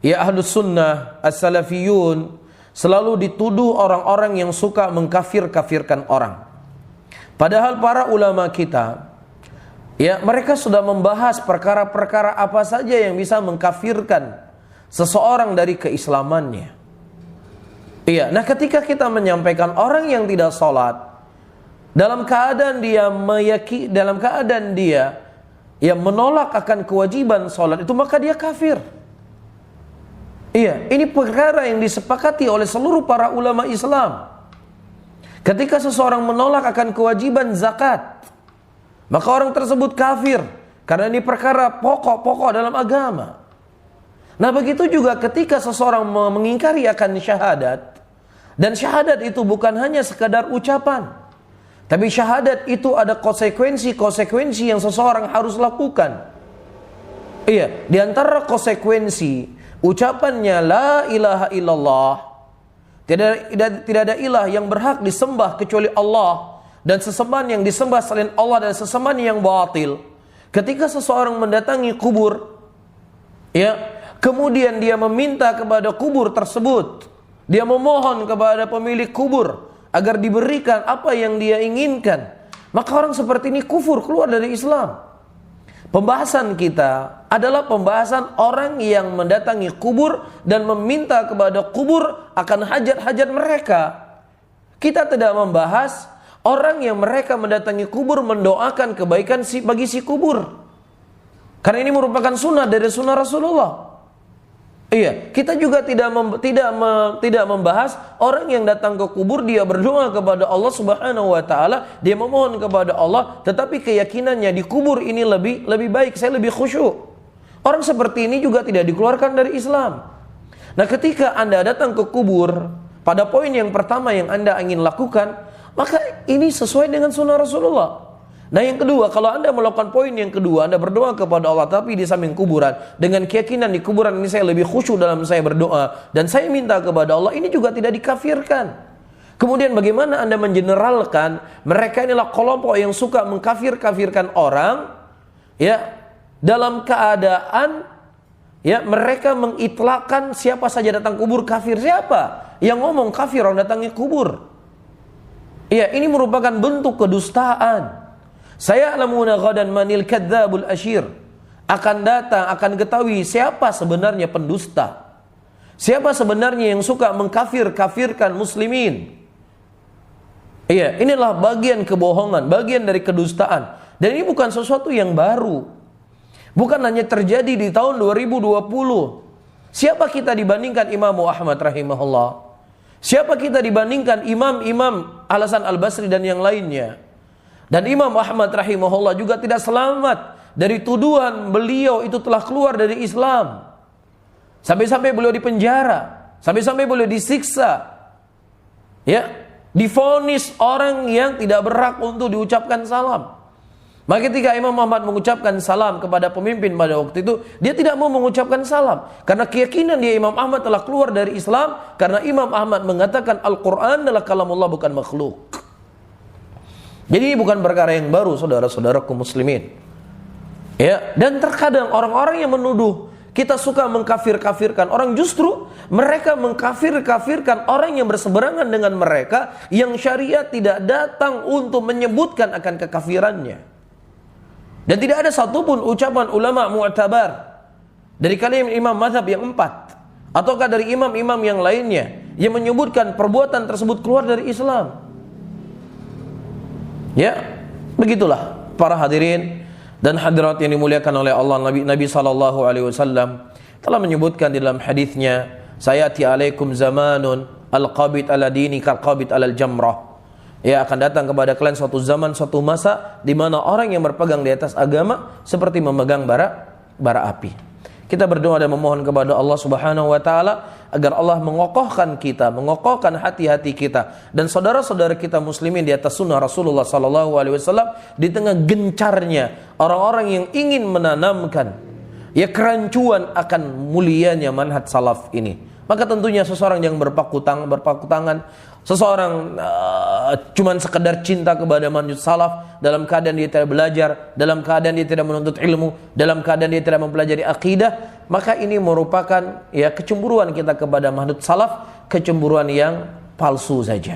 ya ahlus sunnah, as-salafiyun, selalu dituduh orang-orang yang suka mengkafir-kafirkan orang. Padahal para ulama kita, ya mereka sudah membahas perkara-perkara apa saja yang bisa mengkafirkan seseorang dari keislamannya. Iya, nah ketika kita menyampaikan orang yang tidak sholat, dalam keadaan dia yang menolak akan kewajiban sholat itu, maka dia kafir. Iya, ini perkara yang disepakati oleh seluruh para ulama Islam. Ketika seseorang menolak akan kewajiban zakat, maka orang tersebut kafir, karena ini perkara pokok-pokok dalam agama. Nah begitu juga ketika seseorang mengingkari akan syahadat, dan syahadat itu bukan hanya sekadar ucapan, tapi syahadat itu ada konsekuensi-konsekuensi yang seseorang harus lakukan. Iya, di antara konsekuensi ucapannya la ilaha illallah, tidak ada ilah yang berhak disembah kecuali Allah, dan sesembahan yang disembah selain Allah dan sesembahan yang batil. Ketika seseorang mendatangi kubur, ya, kemudian dia meminta kepada kubur tersebut, dia memohon kepada pemilik kubur agar diberikan apa yang dia inginkan, maka orang seperti ini kufur, keluar dari Islam. Pembahasan kita adalah pembahasan orang yang mendatangi kubur dan meminta kepada kubur akan hajat-hajat mereka. Kita tidak membahas orang yang mereka mendatangi kubur mendoakan kebaikan bagi si kubur, karena ini merupakan sunnah dari sunnah Rasulullah. Iya, kita juga tidak membahas orang yang datang ke kubur, dia berdoa kepada Allah Subhanahu wa taala, dia memohon kepada Allah, tetapi keyakinannya di kubur ini lebih baik, saya lebih khusyuk. Orang seperti ini juga tidak dikeluarkan dari Islam. Nah, ketika Anda datang ke kubur, pada poin yang pertama yang Anda ingin lakukan, maka ini sesuai dengan sunnah Rasulullah. Nah yang kedua, kalau Anda melakukan poin yang kedua, Anda berdoa kepada Allah tapi di samping kuburan, dengan keyakinan di kuburan ini saya lebih khusyuk dalam saya berdoa, dan saya minta kepada Allah, ini juga tidak dikafirkan. Kemudian bagaimana Anda mengeneralkan mereka inilah kelompok yang suka mengkafir-kafirkan orang, ya, dalam keadaan ya mereka mengitlakkan siapa saja datang kubur kafir. Siapa yang ngomong kafir orang datangi kubur? Ya, ini merupakan bentuk kedustaan. Saya alamuna ghadan manil kadzabul asyir. Akan datang, akan ketahui siapa sebenarnya pendusta, siapa sebenarnya yang suka mengkafir-kafirkan muslimin. Iya, inilah bagian kebohongan, bagian dari kedustaan. Dan ini bukan sesuatu yang baru, bukan hanya terjadi di tahun 2020. Siapa kita dibandingkan Imam Ahmad rahimahullah? Siapa kita dibandingkan imam-imam Al-Hasan Al-Basri dan yang lainnya? Dan Imam Ahmad rahimahullah juga tidak selamat dari tuduhan beliau itu telah keluar dari Islam. Sampai-sampai beliau dipenjara, sampai-sampai beliau disiksa, ya, divonis orang yang tidak berhak untuk diucapkan salam. Maka ketika Imam Ahmad mengucapkan salam kepada pemimpin pada waktu itu, dia tidak mau mengucapkan salam karena keyakinan dia Imam Ahmad telah keluar dari Islam, karena Imam Ahmad mengatakan Al-Quran adalah kalamullah, bukan makhluk. Jadi ini bukan perkara yang baru, saudara-saudaraku muslimin. Ya, dan terkadang orang-orang yang menuduh kita suka mengkafir-kafirkan orang, justru mereka mengkafir-kafirkan orang yang berseberangan dengan mereka, yang syariat tidak datang untuk menyebutkan akan kekafirannya. Dan tidak ada satupun ucapan ulama mu'tabar dari kalangan imam mazhab yang 4 ataukah dari imam-imam yang lainnya yang menyebutkan perbuatan tersebut keluar dari Islam. Ya, begitulah para hadirin dan hadirat yang dimuliakan oleh Allah. Nabi sallallahu alaihi wasallam telah menyebutkan di dalam hadisnya, sayati alaikum zamanun al-qabid ala dini kal-qabid alal jamrah. Ya, akan datang kepada kalian suatu zaman, suatu masa di mana orang yang berpegang di atas agama seperti memegang bara api. Kita berdoa dan memohon kepada Allah Subhanahu wa taala agar Allah mengokohkan kita, mengokohkan hati-hati kita dan saudara-saudara kita muslimin di atas sunnah Rasulullah sallallahu alaihi wasallam di tengah gencarnya orang-orang yang ingin menanamkan ya kerancuan akan mulianya manhaj salaf ini. Maka tentunya seseorang yang berpaku tangan, seseorang cuman sekedar cinta kepada manhaj salaf, dalam keadaan dia tidak belajar, dalam keadaan dia tidak menuntut ilmu, dalam keadaan dia tidak mempelajari akidah, maka ini merupakan ya kecemburuan kita kepada manhaj salaf, kecemburuan yang palsu saja.